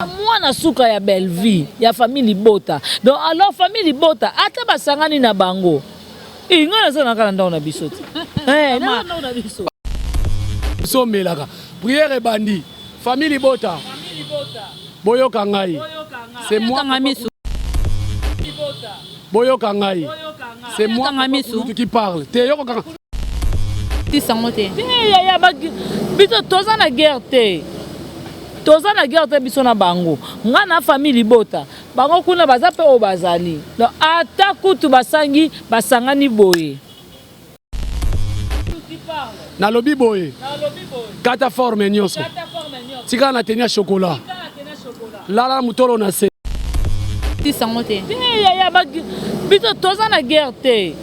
Moi na suka ya belle vie ya famille Bota. Donc alors famille Bota ata basangani na bango. Inga na kala ndao na biso. Na ndao na biso. So melaka. Prière et bandi. Famille Bota. Famille Bota. Boyo kangai. C'est moi Boyo kangai. C'est moi qui parle. Te yoko kanga. Ti sangote. Ya ba biso toza na guerre te. Toza na guerre te biso na bango. Nga na famille Bota. Bango kuna baza pe o bazali. Donc ata kutu basangi basangani boye. Na lobi boye. Kata forme nyonso. Tika na tenia chocolat. Lala mutolo na se. Ti sangote. Ya ba biso toza na guerre te.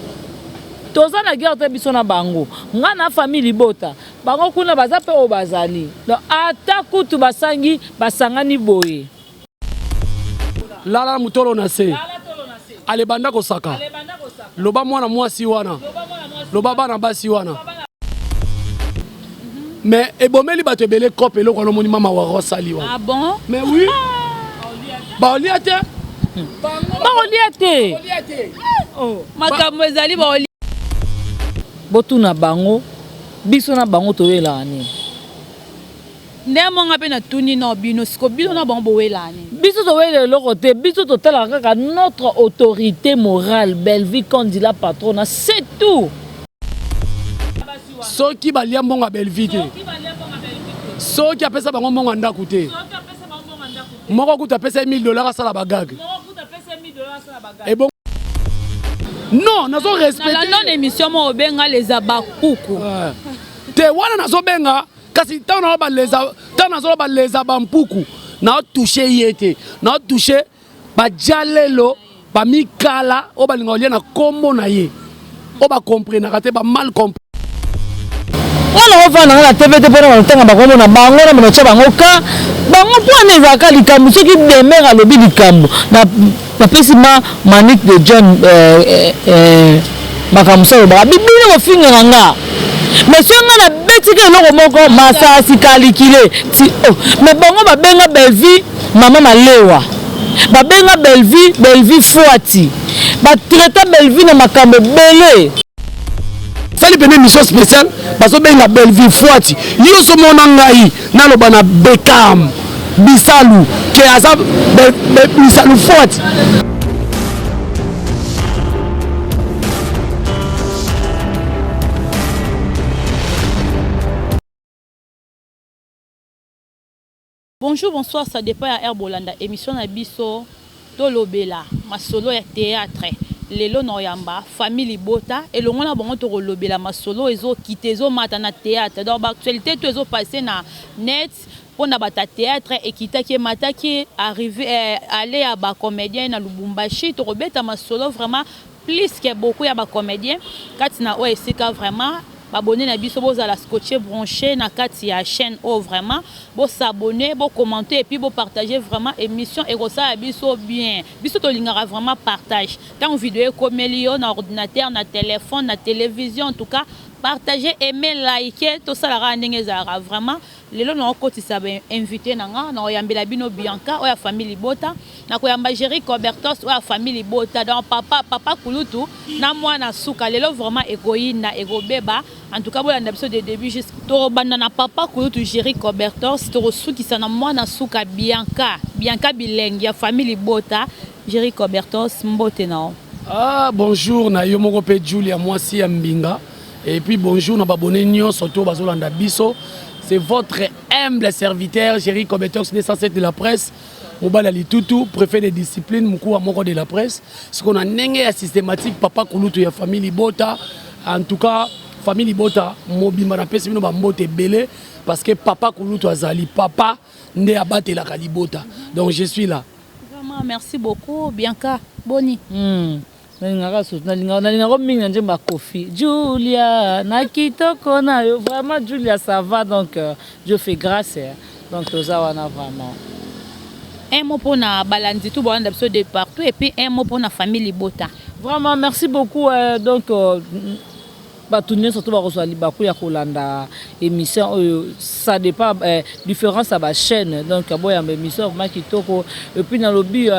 Toza na guerre te biso na bango. Nga na famille Bota. Bango kuna baza pe o bazali. Donc ata kutu basangi basangani boye. Lala mutolo na se. Ale banda ko saka. Loba mwana mwasi wana. Loba bana basi wana. Mais ebomeli bato ebele kope eloko na moni mama wa rosali wana. Ah bon? Mais oui. Ba oliate. Ba oliate. Oh, makambo ezali ba oliate. Botu na bango. Biso na bango toyela ani. Ndemo nga pe na tuni na bino siko biso na bango boyela ani. Biso toyela loko te, biso totala kaka notre autorité morale, belle vie qu'on dit la patronne, c'est tout. Soki balia mbonga belle vie te. Soki apesa bango mbonga ndaku te. Moko kuta pesa $1000 asala bagag. Et bon. Non, nazo respecter. La non émission mo benga les abakuku. Te wana nazo benga kasi tana ba les abampuku. Na toucher yete. Na toucher ba jalelo ba mikala o ba lingolia na kombo na ye. O ba comprendre kate ba mal comprendre. On va dans la TV pour le temps à bango na bango na menocha bango ka bango pour les aka likambo ceux qui demeurent à lobi likambo na pesima Manic de John makamso ba bibino mo finga nga mais si on a beti ke loko moko masa sikalikile ti oh mais bango ba benga belle vie maman malewa ba benga belle vie fuati ba traiter belle vie na makambo belé. Sali bene mission spéciale parce que ben la belle vie fuati yo so mona ngai na lo bana Beckham bisalu ke asa bisalu fuati. Bonjour, bonsoir, ça dépend à Herbolanda. Émission na biso Tolobela, ma solo ya théâtre. Lelo Noyamba, famille Bota, et le monde a bon to Lobela, ma solo ezo quitté ezo mata na théâtre. Donc actualité tout ezo passé na net pour na bata théâtre et quitter qui mata qui arrivé aller à ba comédien na Lubumbashi to robeta ma solo vraiment plus que beaucoup ya ba comédien. Katina o esika vraiment abonner na biso boza la scotcher branché na kati ya chaîne o vraiment bo s'abonner bo commenter et puis bo partager vraiment émission et ça biso bien biso to lingara vraiment partage tant vidéo comme million na ordinateur na téléphone na télévision en tout cas partager aimer liker tout ça la ndenge ezara vraiment lelo na okotisa ba invité nanga na oyambela bino Bianca o ya famille Bota na koyamba Jerry Cobertos o ya famille Bota donc papa kulutu na mwana suka lelo vraiment egoyina egobeba en tout cas bolanda biso de début jusqu'au banda na papa kulutu Jerry Cobertos to sukisa na mwana suka Bianca bilengi ya famille Bota Jerry Cobertos mbote nao. Ah bonjour na yo moko pe Julia mwasi ya mbinga. Et puis bonjour na babone nyo surtout bazolanda biso. C'est votre humble serviteur Jerry Cobertos de la presse. Mobala Litutu, préfet de discipline mukua moko de la presse. Ce qu'on a nenge systématique papa kulutu ya famille Bota. En tout cas famille Bota mobimba na pesi bino ba mbote belé parce que papa kulutu azali papa nde abate la kalibota. Donc je suis là. Vraiment merci beaucoup Bianca Boni. Julia, nakitoko na yo vraiment Julia ça va donc je fais grâce donc tozawana vraiment. Un mot pour na balandi tout bon de partout et puis un mot pour na famille Bota. Vraiment merci beaucoup donc batunia surtout bakozwa libaku ya kolanda émission ça dépend différence à ba chaîne donc boya émission vraiment kitoko et puis dans lobby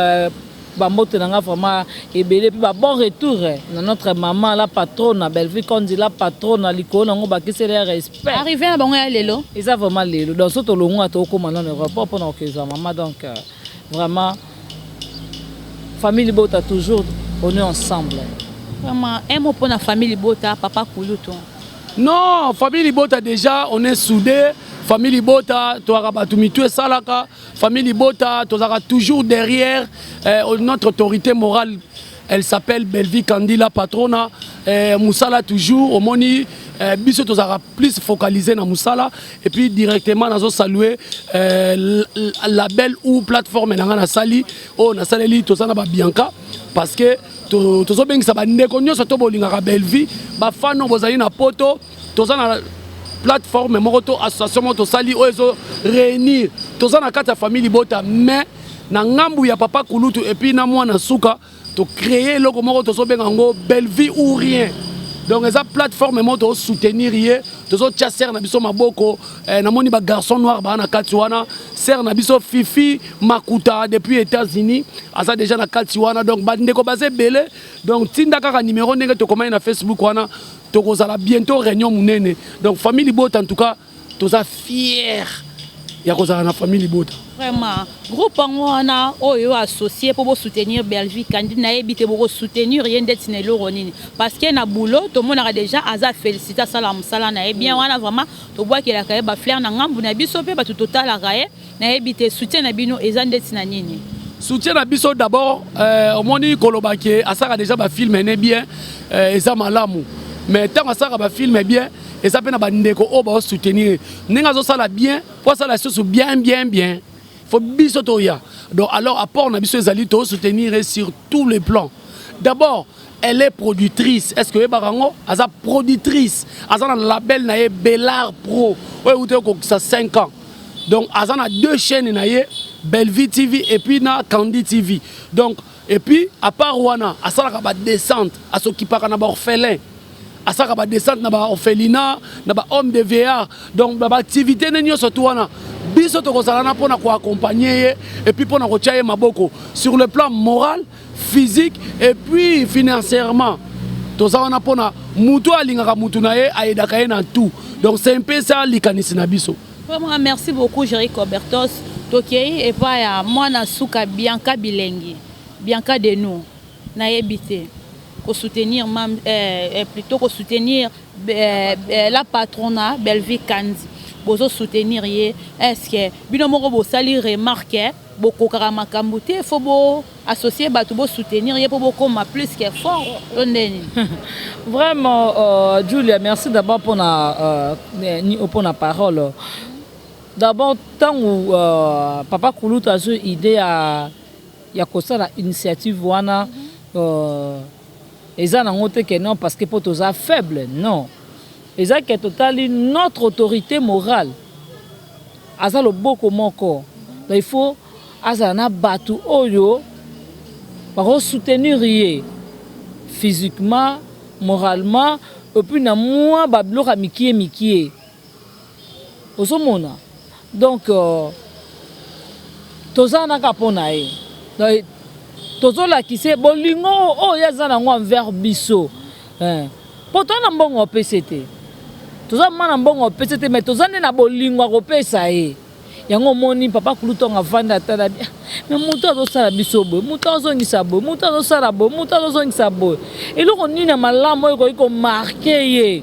bamoto nanga vraiment ebele puis ba bon retour na notre maman la patronne Belleville Kandi la patronne likolo nango bakisi le respect arrivé na bango ya lelo eza vraiment lelo donc soto longo atoko maintenant le rapport pour notre maman donc vraiment famille Bota toujours on est ensemble vraiment un mot pour la famille Bota papa Kulutu. Non, famille Bota déjà on est soudés. Famille Bota, salaka. Famille Bota, toujours derrière notre autorité morale. Elle s'appelle Belleville Kandi la patrona. Moussala toujours au moni. Biso tozara plus focalisé na Moussala et puis directement nazo saluer label ou plateforme na sali oh na saleli tozana ba Bianca parce que tozo bengisa ba ndeko nyonso to bolingaka Belleville ba fano bozali na poto tozana plateforme moko association moto sali ozo réunir tozana kata famille Bota mais na ngambu ya papa Kulutu et puis na mwana suka to créer loko moko tozo bengango Belleville ou rien. Donc les plateformes moto soutenir yé tozo chasser na biso maboko na moni ba garçon noir ba na katiwana ser na biso Fifi Makuta depuis États-Unis asa déjà na katiwana donc ba ndeko basé belé donc tinda kaka numéro ndenge to komay na Facebook wana to kozala bientôt réunion munene donc famille Bota en tout cas toza fier ya kozala na famille Bota. Vraiment, groupe wana oyo associé pour soutenir Belleville Kandi na ebité pour soutenir rien d'être né loronini parce que na boulot tout le monde a déjà aza féliciter salam sala na bien wana vraiment to bois que la kaye ba fleur na ngambu na biso pe ba tout total la kaye na ebité soutien na bino ezandeti na nini. Soutien na biso d'abord au moni kolobake asaka déjà ba film né bien eza malamu mais tant asaka ba film bien et ça peut na bandeko o ba soutenir ninga zo sala bien pour ça la chose bien faut biso toya donc alors apport na biso ezali to soutenir sur tous les plans. D'abord elle est productrice est-ce que barango aza productrice aza na label na ye Bellard Pro ouais ou ko ça 5 ans donc aza na deux chaînes na ye Belleville TV et puis na Kandi TV donc et puis à part wana asala ba descente asokipaka na ba orphelin asaka ba descente na ba orphelinat na ba homme de VR donc ba activité nenyo surtout wana biso to kozalana pona ko accompagner et puis pona ko tiaye maboko sur le plan moral physique et puis financièrement to zana pona mutu alingaka mutu na ye aidaka ye na tout donc c'est un peu ça likanisi na biso. Vraiment merci beaucoup Jerry Robertos tokei et pas ya mwana suka Bianca Bilengi Bianca de nous na ebité ko soutenir plutôt ko soutenir la patronat Belleville Kandi bozo soutenir ye est-ce que bino moko bo sali remarquer boko karamakambu te faut bo associer bato bo soutenir ye pour beaucoup plus que fort ndeni. Vraiment Julia merci d'abord pour la parole. D'abord tant où papa Kulutu a eu idée à ya kosala initiative wana eza nango te que non parce que pour toza faible non eza que totali notre autorité morale aza loboko moko il faut azana batu oyo pour soutenir ye physiquement moralement et puis na moi babloka mikie osomona donc toza na kapona ye donc tozola kise bolingo oyo aza nango envers biso pourtant na mbongo PCT toza mana mbongo PCT mais toza nde na bolingo akopesa ye yango moni papa Kulutu ngavanda tala mais mutu azosala biso boye mutu azongisa boye mutu azosala boye mutu azongisa boye eloko nini na malamu oyo koki komarke ye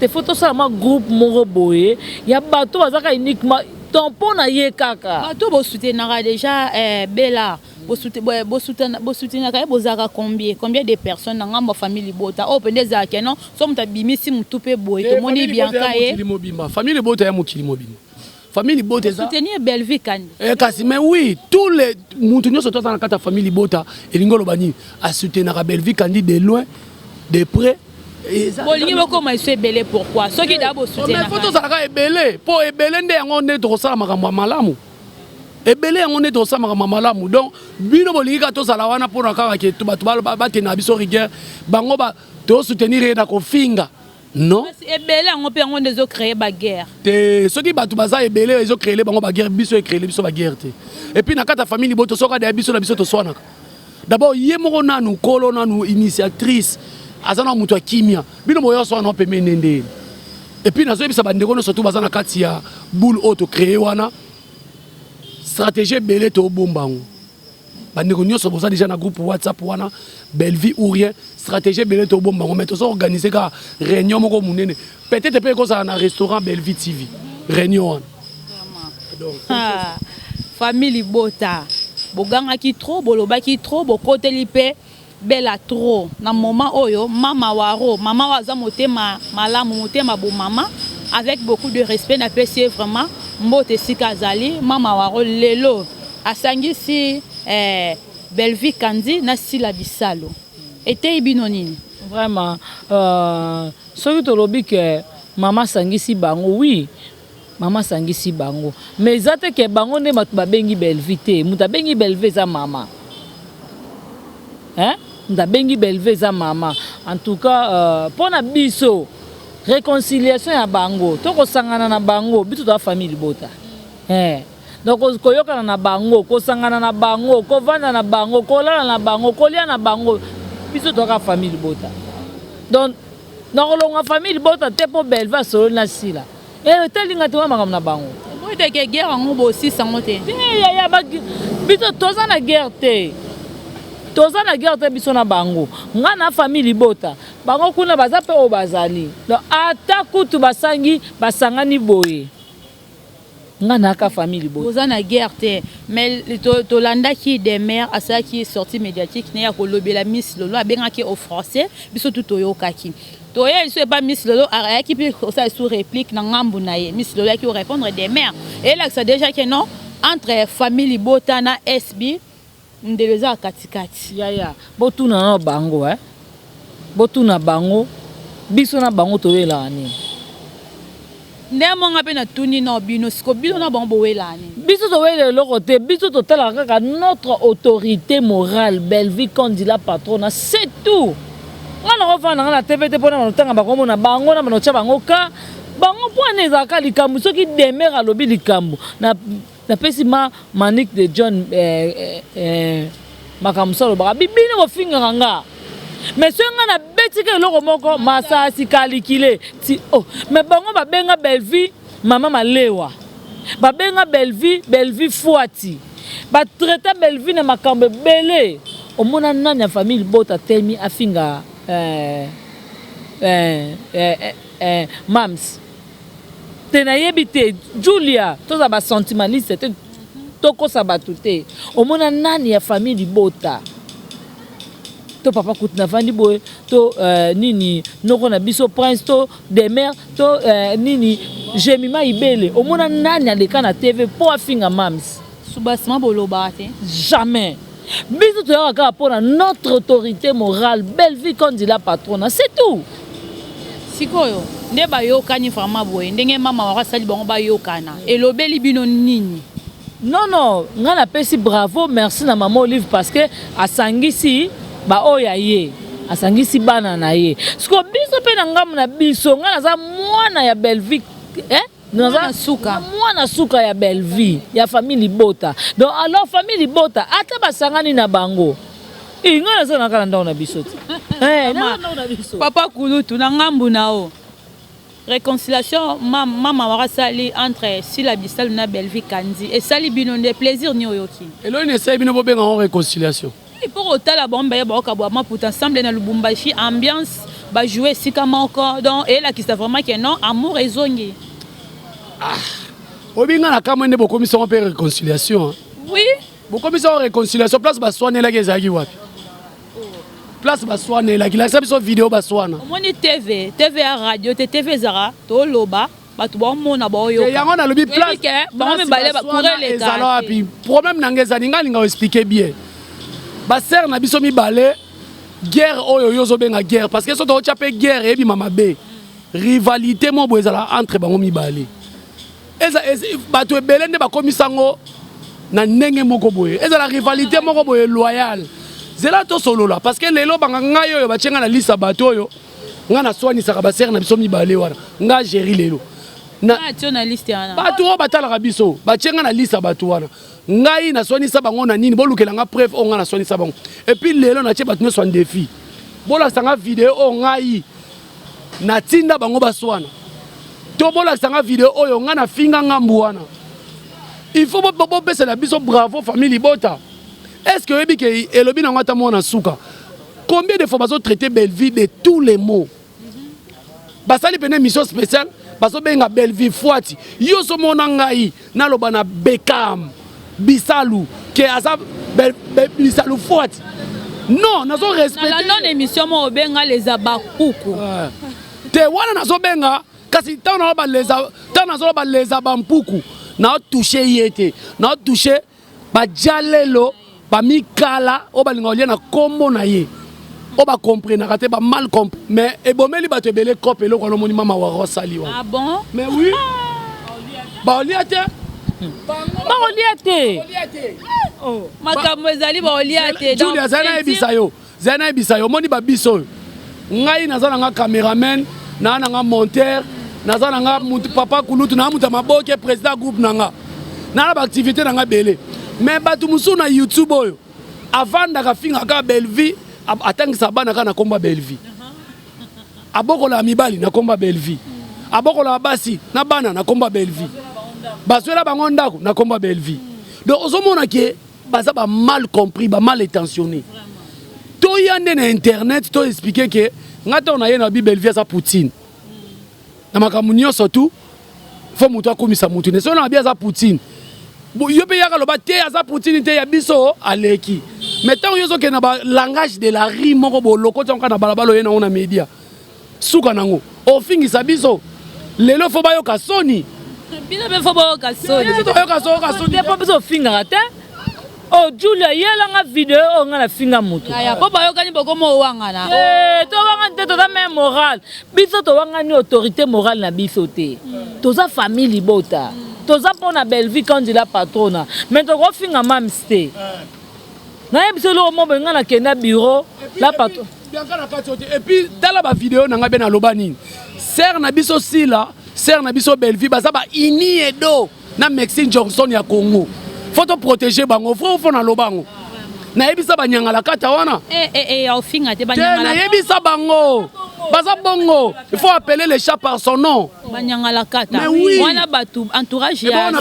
te faut tosala ma groupe moko boye ya bato bazaka uniquement tampo na ye kaka bato bosoutenaka déjà Bella bosoutenaka ye bozaka combien de personnes na ngambo famille Bota o pende ezalaka non so moto abimisi mutu mpe boye tomoni Bianca ye famille Bota ya mokili mobimba famille Bota soutenir Belleville Kandi kasi mais oui tous les mutu nyonso toza na kata famille Bota elingo lobani a soutenir Belleville Kandi de loin de près. Bolingi boko maiso ebele pourquoi soki da bo soutenir mais faut tozalaka ebele po ebele nde yango nde tokosala makambo ya malamu ebele yango nde tokosala makambo ya malamu donc bino bolingi ka tozala wana mpona kaka ke bato batena biso rigueur bango tosoutenir ye na kofinga Non. Et belé on peut on des créer ba guerre. Te ceux qui batu baza et belé ils ont créé bango ba guerre biso et créé biso ba guerre te. Et puis na kata famille boto soka de biso na biso to swana. D'abord yemoro nanu kolo nanu initiatrice azana mutu ya kimia. Bino moyo swana pe menende. Et puis nazo bisa bandeko no surtout baza na kati ya boule auto créé wana. Stratégie belé to bombango. Bandeko nyonso boza déjà na groupe WhatsApp wana Belleville ou rien stratégie belé to bombango mais to so organiser ka réunion moko munene. Peut-être peut ko za na restaurant Belleville TV. Réunion. Donc famille bota. Boganga ki trop boloba ki trop bokote lipe bela trop na moment oyo mama waro mama waza motema malamu motema bo mama avec beaucoup de respect na pesi vraiment mbote sikazali mama waro lelo asangisi Belleville Kandi na sila bisalo était binonini vraiment soki tolobi que mama sangisi bango oui mama sangisi bango mais zate ke bango ne matu babengi Belleville te muta bengi Belleville za mama hein muta bengi Belleville za mama en tout cas pona biso réconciliation ya bango toko sangana na bango biso ta famille bota donc koyokana na bango kosangana na bango kovanda na bango kolala na bango kolia na bango biso toka famille bota donc nakolonga famille bota te po Belleville solo na sila telinga te wamaka na bango boite ke guerre ngo bo 600 te ya biso toza na guerre te biso na bango nga na famille bota bango kuna baza pe o bazali donc ata kutu basangani boye nga na ka famille bota boza na guerre te mais to landa ki des mères à ça qui est sorti médiatique ne ya ko lobela Miss Lolo abengaki au français biso tout oyokaki to ya il pas Miss Lolo a qui peut ça sous réplique na ngambu na ye Miss Lolo qui répondre des mères et là ça déjà que non entre famille bota na SB ndeleza katikati ya botuna na bango botuna bango biso na bango to wela ani ndemo nga pe na tuni na bino siko bino na bango wela ani biso to wela loko te biso to tala kaka notre autorité morale Belleville Kandi la patronne c'est tout ngana ko fana ngana TVT pona manotanga bakomo na bango na manocha bango ka bango pona ezaka likambu soki demera lobi likambu na pesi Manique de John makamsalo baka bibine ko finga nga mais so ngana betike loko moko masasi kalikile ti mais bango babenga Belleville mama malewa babenga Belleville fuati ba traiter Belleville na makambe belé omona nani ya famille bota temi afinga mams tena yebite Julia toza ba sentimentaliste te toko sabatute omona nani ya famille bota to papa kutina fandi boy to nini noko na biso prince to des mères to nini Jemima Ibele omona nani aleka na TV po afinga mams subasima boloba te jamais biso toyaka kaka mpona notre autorité morale Belleville Kandi la patronne c'est tout sikoyo nde bayokani vraiment boye ndenge mama wakasali bango bayokana elobeli bino nini non nga napesi bravo merci na mama Olive parce que asangisi oya ye asangisi bana na ye siko biso pe na ngamu na biso nga naza mwana ya Belleville mwana suka ya Belleville ya famille bota donc alors famille bota ata basangani na bango inga naza na kala ndao na biso te papa kulutu na ngambu nao réconciliation mama wakasali entre Sila Bisalo na Belleville Kandi et sali bino de plaisir ni oyoki elo ne sai bino bobenga en réconciliation et pour otala bomba ba okabwa pour ensemble na Lubumbashi ambiance ba jouer sikama encore donc et là qui c'est vraiment que non amour ezongi obinga na kamene bo commission pe réconciliation oui bo commission réconciliation place ba soane la gezaki wapi place baswana la kila sabiso vidéo baswana omoni TV à radio TV zara to loba batu ba mona ba oyo yango na lobi place ba me balé ba courir les gars puis problème nangeza ninga linga expliquer bien ba ser na biso mi balé guerre oyo yozo benga guerre parce que so to chape guerre et bi mama be rivalité mo boezala entre bango mi balé eza batu ebele nde ba komisango na ndenge moko boye eza la rivalité moko boye loyale zela to solo là parce que lelo banga ngayo yo bachenga na lisa bato yo nga na soignisaka basere na biso mibale wana nga géri lelo na bato oyo batalaka biso batie nga na liste ya bato wana ngai na soignisa bango na nini bolukela nga preuve oyo nga na soignisa bango epuis lelo natie bato nyonso ya défi bolakisa nga video oyo ngai natinda bango baswana to bolakisa nga video oyo nga na finga ngambu wana il faut bopesela biso bravo famille Libota. Est-ce que oyebi ke elobi nango ata mona suka combien de fois bazotraite Belleville de tous les mots basali pene mission spéciale bazobenga Belleville Fouati yo somona ngai naloba na Beckham Bisalu ke aza Bisalu Fouati non nazo respecter la non émission mo benga les abakuku te wana nazo benga kasi tana ba les abampuku na touché yete na touché ba jalelo ba mikala o ba lingolia na kombo na ye o ba comprendre raté ba mal compris mais ebomeli ba te belé cop eloko no moni mama wa rosali wa ah bon mais oui ba oliate oh makambo ezali ba oliate donc zana ebisayo moni ba biso ngai nazana nga cameraman na nga monteur nazana nga papa kulutu na muta maboke président groupe nanga na ba activité nanga belé mais batu musu na YouTube oyo avant da finga ka Belleville atangisa bana kana komba Belleville abokola mibali na komba Belleville abokola basi na bana na komba Belleville baswela bango ndako na komba Belleville donc ozomona ke baza ba mal compris ba mal intentionné to yande na internet to expliquer que ngata na ye na Belleville sa Poutine na makambo nyonso tu fo mutu akomisa mutu ne so na bia za Poutine yo pe yaka loba te aza Poutine te ya biso aleki mais tant yo zo ke na ba langage de la rime moko boloko tonka na balabalo ye na ona media suka nango ofingisa biso lelo fo bayoka soni bino be fo bayoka soni to bayoka soni te po biso finga te oh Julia yela nga video o nga na finga mutu ya po bayoka ni boko mo wanga na to wanga te to da même moral biso to wanga ni autorité morale na biso te to za famille Libota toza pona Belleville quand il a patrona mais to ko finga mamste na yebisa lo mo benga na kenda bureau la patron et puis tala ba vidéo na nga be na loba nini ser na biso sila ser na biso Belleville baza ba ini edo na Maxine Johnson ya Congo faut protéger bango faut na lobango na yebisa ba nyangala kata wana au finga te ba nyangala na yebisa bango baza bongo il faut appeler les chats par son nom banyangala kata oui. Wana batu entourage ya na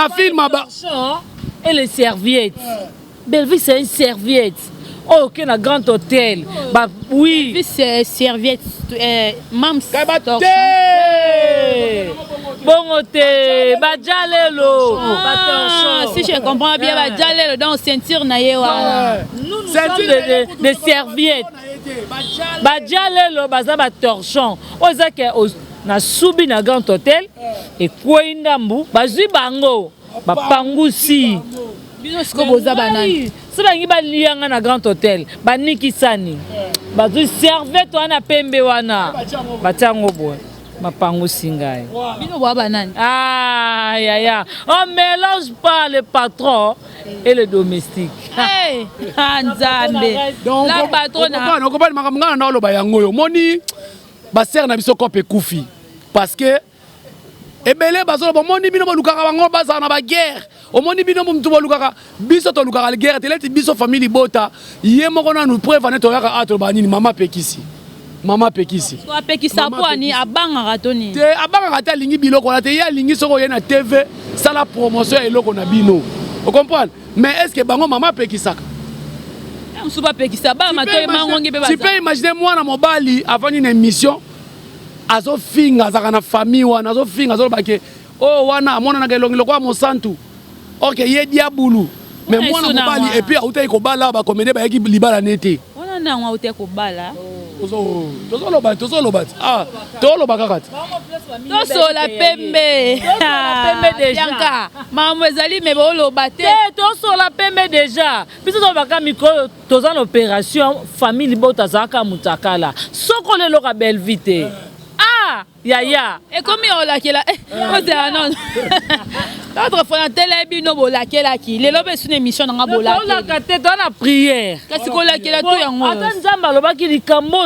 film et les serviettes Belleville c'est une serviette oh ok na grand hôtel bah oui Belleville c'est serviette mam bon te bajalelo si je comprends bien bajalelo dans ceinture na ye wa nous sommes des serviettes bajalelo baza ba torchon oza ke na subi na grand hôtel et kwendambu bazwi bango bapangusi bino siko boza banani so bangi balianga na grand hôtel banikisani bazwi serviette wana pembe wana batiango boye mapangusi ngai bino boa banani ah ya ya on mélange pas le patron et le domestique nzambe la patrona on comprend makambo ngana na loba yango yo moni ba ser na biso kope kufi parce que ebele bazolo bomoni bino bolukaka bango baza na ba guerre omoni bino mtu bolukaka biso to lukaka la guerre teleti biso famille Libota ye moko na nous preuve ne to yaka ato ba nini mama pekisi so apekisa po ani abanga ratoni te abanga rata lingi biloko na te ya lingi soko ye na TV sala promotion eloko na bino on comprend mais est-ce que bango mama pekisaka msuba pekisa ba matoye mangongi be ba tu peux imaginer moi na mobali avant une émission azo finga zaka na famille wana azo finga azo bake oh wana mona na kelongi lokwa mosantu OK ye diabulu mais moi na mobali et puis autai ko bala ba comédie ba yaki libala nete wana na ngwa autai ko bala tozo lobat ah to loba kakati toso la pembe déjà maman ezali me bo loba te toso la pembe déjà biso to baka micro toza l'opération famille Libota zaka mutakala soko le loka Belleville ah yaya et comme on l'a qui là non l'autre fois na télé bino bola qui là qui les lobes une émission na bola la tête dans la prière kasi ko la qui là tout yango ata nzamba lobaki likambo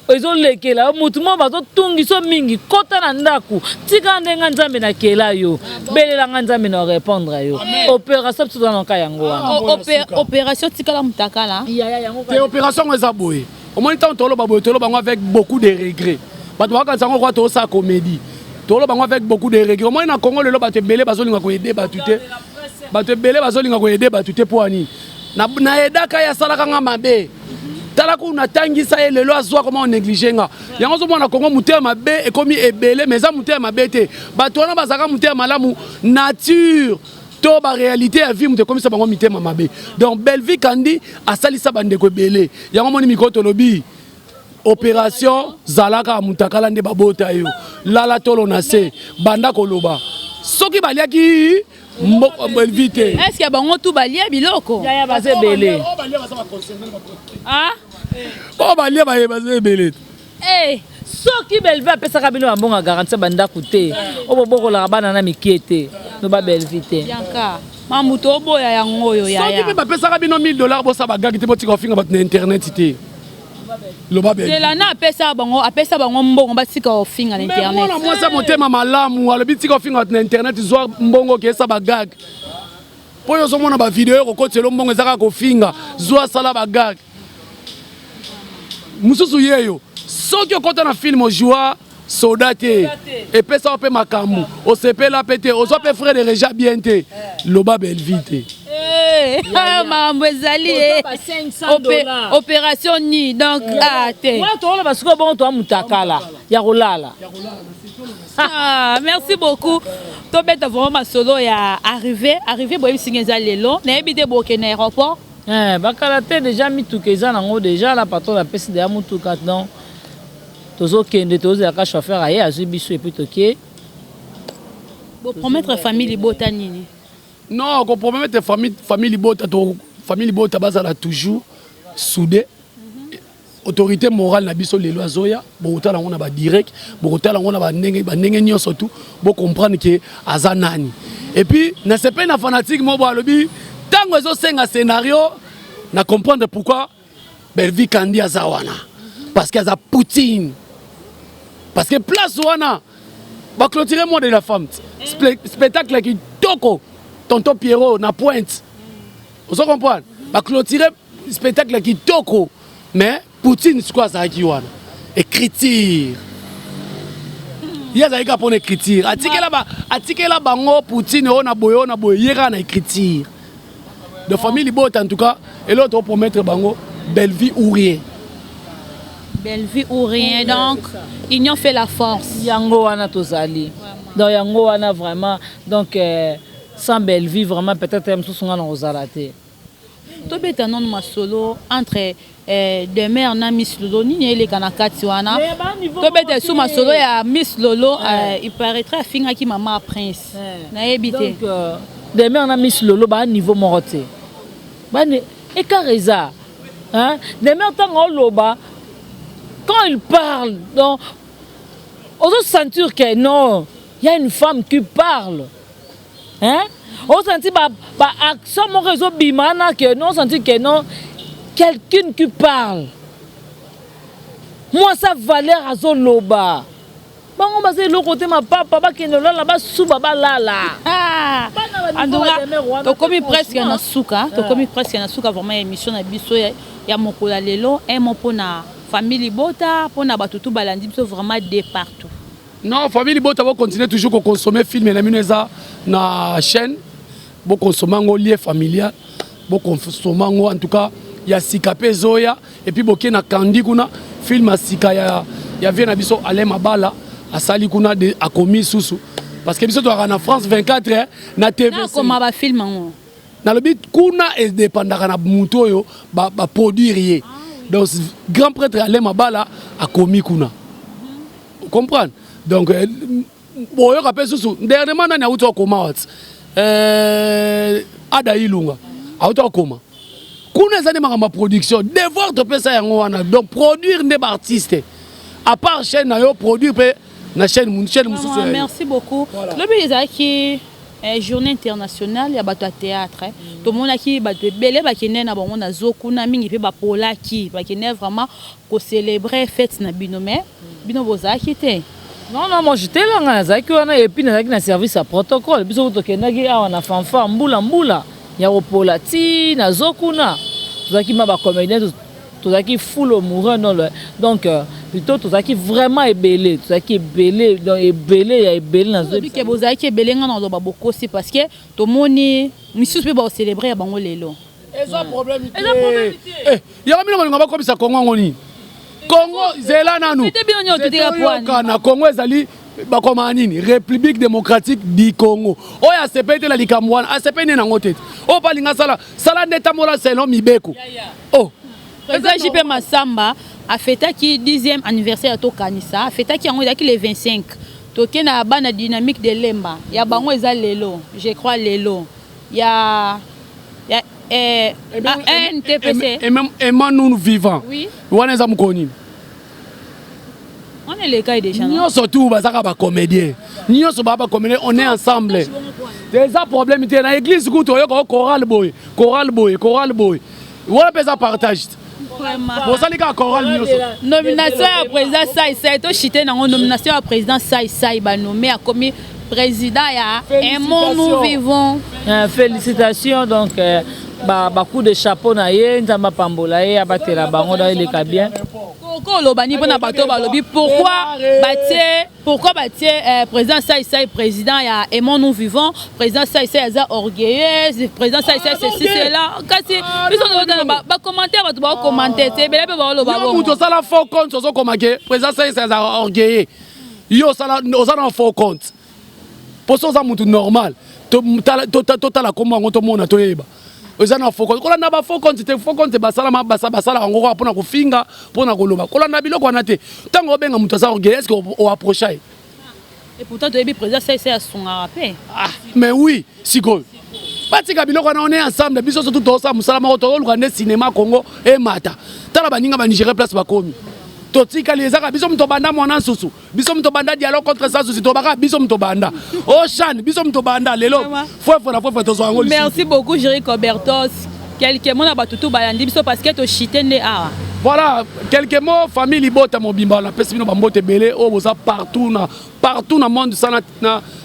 ezolekela mutu mo bazotungiso mingi kota na ndako tika ndenga nzambe na kela yo belelanga nzambe na répondre yo opération tout dans ka yango opération tika la mutakala te opération eza boye au moins tant tolo baboye tolo bango avec beaucoup de regrets bato bakanzango kwa to sa comédie tolo bango avec beaucoup de regrets au moins na Congo lelo bato belé bazolinga ko aider batute bato belé bazolinga ko aider batute poani na edaka ya salaka nga mabe tala ko na tangisa ye lelo azwa comment on négliger nga yango zo mona Congo mutema mabe ekomi ebele mais za mutema mabe te bato wana bazaka mutema malamu nature to ba réalité ya vie muté comme ça bango mitema mabe donc Belvi Kandi asalisa bandeko ebele yango moni mikoto lobi opération zalaka mutakala nde babota yo lala tolo na se banda koloba soki baliaki Belvi te est-ce que bango tout balia biloko ya baze belé ah oh balia baze belé soki Belvi apesaka bino bambonga garantie bandako te obobokola bana na mikiete no ba Belvi te yanka mamuto oboya yango oyo yaya soki bapesaka bino $1000 bosa bagaki te botika ofinga bato na internet te loba Belvi tela na apesa bango mbongo batika ofinga na internet mona mwasa motema malamu alobi tika ofinga bato na internet zwa mbongo kesa bagaki po yo ozomona bavideo kokotela mbongo ezaka kofinga zwa sala bagaki mususu yeyo soki okota na film ojua soda te epesa mpe makambo osepela mpe te ozwa mpe frais de reja bien te loba Belvi te makambo ezali opération ni donc te wana toona basiko bongo toa mutakala ya kolala merci beaucoup tobeta vraiment masolo ya arrivé boyebisinga eza lelo nayebi te boke na aéroport bakala te déjà mituka eza nango déjà la patron apesi deya mutuka donc tozokende tozalaka chauffeur aye azwi biso epuis toke bopromettre famille libota nini non kopromettre famille libota to famille libota bazala toujours soudé autorité morale na biso lelo azoya bokotala yango na badirect bokotala yango na bandenge nyonso tu bocomprendre ke aza nani et puis na sepe na fanatique mo bo alobi ntango ezosenga scénario na comprendre pourquoi Belvi Kandi aza wana parce que aza Poutine parce que place wana ba clôturer moi de la femme spectacle qui toko tonton Pierrot na pointe vous comprenez ba clôturer spectacle qui toko mais Poutine c'est quoi ça qui wana écriture il y a des gars pour écriture atikela bango Poutine on a boye yera na écriture de famille libota en tout cas et l'autre pour promettre bango belle vie ou rien. Belle vie ou rien, donc union fait la force. Yango wana tozali. Donc yango wana vraiment donc sans belle vie vraiment peut-être même sous son ozalate. To beta non masolo entre demain na Miss Lolo ni ele kana kati wana. To beta sous masolo ya Miss Lolo il paraîtrait finga ki maman prince. Na ebité. Donc demain na Miss Lolo ba niveau moroté. Ba ne ekareza. Hein? Demain tant loba quand il parle, donc, on doit sentir que non, il y a une femme qui parle. Hein? On sentit action mon réseau bimana que non, on sentit que non, quelqu'un qui parle. Moi ça valeur à Zoloba. Bon, on va dire le côté ma papa qui ne l'a là-bas sous baba là. Ah. To komi presque na suka, to komi presque na suka vraiment émission na biso ya mokola lelo et mon pona famille Libota pour na batutu balandi biso vraiment de partout. Non, famille Libota va continuer toujours à consommer film et la na chaîne, va consommer en lien familial, va consommer en tout cas il y a Sikapé Zoya et puis boké na Kandi kuna film à Sika ya vient na biso Alain Mabala à Sali kuna de a commis sous parce que biso doit en France 24 hein, na TV. Comment va film en na le but kuna est dépendant na muto yo ba produire. Donc grand prêtre Alain Mabala a commis kuna. Vous comprenez? Donc bon yo rappelle sous dernièrement na auto comment Ada Ilunga auto comment kuna zane ma production devoir de pesa yango wana donc produire des artistes à part chaîne na yo produire na chaîne merci beaucoup. Le but qui journée internationale ya bato théâtre tout monde qui bato belé ba kene na bango na zokuna mingi pe ba pola ki ba kene vraiment ko célébrer fête na binome bino bozaki te. Non, moi j'étais là, et puis na service à protocole. Biso to kenaki awa na fanfare mbula ya opola ti na zokuna. Tozaki ma ba comédien tozaki full amoureux non donc plutôt tozaki vraiment ébélé, tozaki ébélé donc ébélé na zo. Ke bozaki ébélé ngana lo ba bokosi parce que to moni misus pe ba célébrer bango lelo. Eza problème. Ya kamina ngo ba komisa Congo ngoni. Congo zela nanu. Na Congo ezali bakoma nini République démocratique du Congo. Oya sepete la likamwana, a sepene na ngotete. O palinga sala neta mola selon mibeko. Oh. Président JP Massamba a fêté qui 10e anniversaire to kanisa, a fêté qui yango le 25. Toke na bana dynamique de Lemba. Ya bango eza lelo, je crois lelo. Ya NTPC. Et nous vivants. Oui. On est amukoni. On est les cas déjà. Nous surtout bazaka ba comédien. Nous so ba comédien, on est ensemble. Des problèmes dans l'église kuto yo choral boy. On peut ça partage. Vous allez ka choral nomination à président Sai to chité na nomination à président Sai ba nommé a commis président ya aimons nous vivons. Félicitations donc coup de chapeau na ye nzamba pambola ye abatela bango dans les bien. Pourquoi président Sai président ya aimons nous vivons, président Sai eza orgueilleuse, président Sai ceci cela kasi biso ba commentaire ba commenter te bele pe ba lo ba bon to sala faux compte so komake président Sai eza orgueilleux yo sala osana faux compte poso za mutu normal to la komba ngoto mona to yeba ozana faux compte kola na ba faux compte basala ngoko pona kofinga pona koloba kola na biloko wana te tango benga mutu za orgueilleux est-ce que o approcher et pourtant to yebi président Sai a son rappel mais oui siko batika biloko wana on est ensemble biso surtout to sa musala mako to luka ne cinéma Congo et mata tala baninga ba Nigeria place bakomi totika les aka biso mto banda mona susu biso mto banda dialogue contre ça susu to baka biso mto banda Ocean biso mto banda lelo foi to zo ngoli. Merci beaucoup Jéric Robertos. Quelques mots na batutu bayandi biso parce que to chitende a. Voilà, quelques mots famille Libota mobimba la pesi bino bambote belé o boza partout na monde ça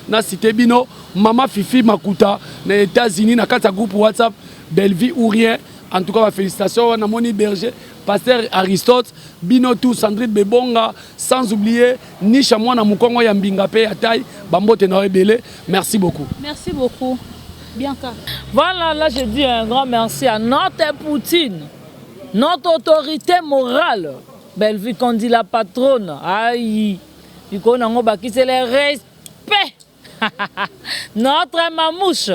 na cité bino mama Fifi Makuta na États-Unis na kata groupe WhatsApp Belleville ou rien. En tout cas, félicitations à Moni Berger, Pasteur Aristote, Binotou, Sandrine Bebonga, sans oublier Nisha Mwana Mukongo Yambinga Pe Ataï, Bambote Noébélé. Merci beaucoup. Merci beaucoup. Bianca. Voilà, là je dis un grand merci à notre Poutine, notre autorité morale. Belleville, qu'on dit la patronne. Aïe, du coup, on a c'est le respect. Notre mamouche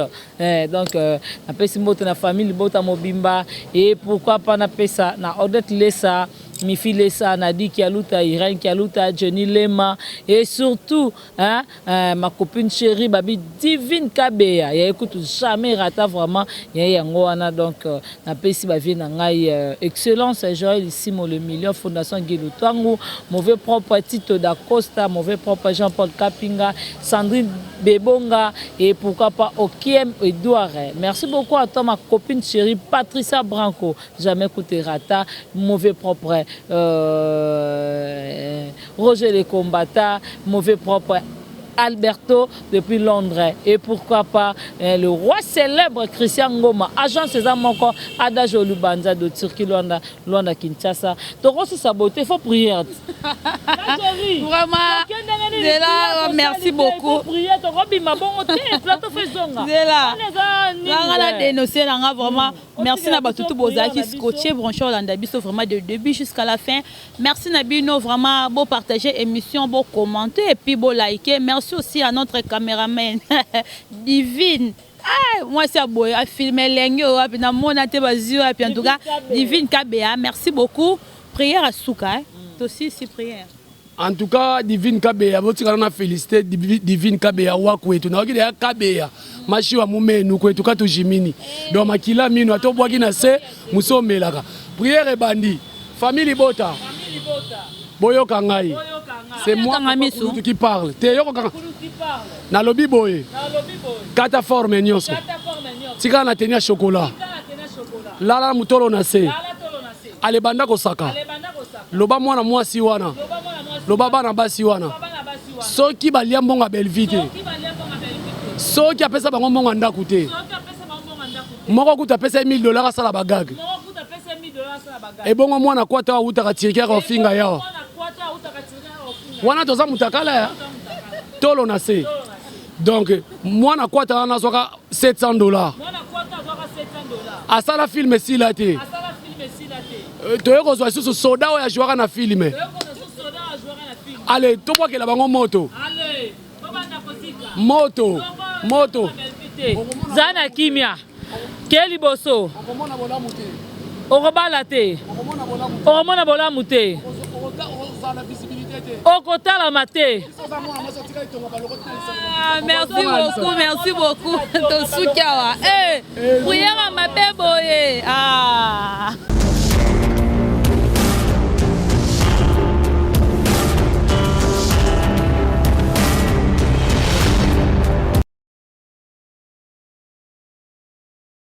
donc na simbote na famille bota mobimba et pourquoi pas na pesa na Odette Lessa Mifi Lessa Nadi Kialuta Irène Kialuta Jenny Lema et surtout ma copine chérie Babi Divine Kabeya ya écoute jamais rata vraiment ya yango wana donc na pesi ba vie na ngai excellence Joël Simo le million fondation Guido Tango mauvais propre Tito da Costa mauvais propre Jean-Paul Kapinga Sandrine Bebonga et pourquoi pas Okiem Edouard. Merci beaucoup à toi ma copine chérie Patricia Branco jamais écouté rata mauvais propre Roger les combattants mauvais propre Alberto depuis Londres et pourquoi pas le roi célèbre Christian Ngoma agent César Moko Adage Lubanza de Turquie Luanda Kinshasa donc aussi sa beauté faut prier vraiment merci beaucoup vraiment merci na batutu bozaki scotché branché Olanda biso vraiment de début jusqu'à la fin merci Nabino vraiment beau partager émission beau commenter et puis beau liker. Merci aussi à notre caméraman Divine. Moi c'est beau à filmer l'engue puis na mona te bazio puis en tout cas Divine Kabea. Merci beaucoup. Prière à Souka aussi si prière. En tout cas Divine Kabea boti kana féliciter Divine Kabea wa kwetu na okide ya Kabea mashi wa mumenu kwetu ka tujimini donc makila mino atobwaki na se musomelaka prière bandi famille Bota boyoka ngai C'est moi qui parle. Na lobby boy. Kata forme nyonso. Tika na tenia chocolat. Lala mutolo na se. Ale banda kosaka. Loba mwana mwasi wana. Loba bana basi wana. Soki balia mbonga belvite. Soki apesa bango mbonga ndaku te. Moko kuta pesa $1000 asala bagag. Et bon moi na kwata utaka tirika ko finga yawa. Wana toza mutakala ya. Tolo na se. Donc moi na kwata na soka $700. Moi na kwata soka $700. Asala film si la te. Asala film si la te. Toyeko zo susu soda o ya jouer na film. Allez, to que la bango moto. Allez, moto. Moto. Zana kimia. Keli boso. Okobala te. Okomona bolamu te. Okotala mate. Merci beaucoup. Tosukawa. Eh, prière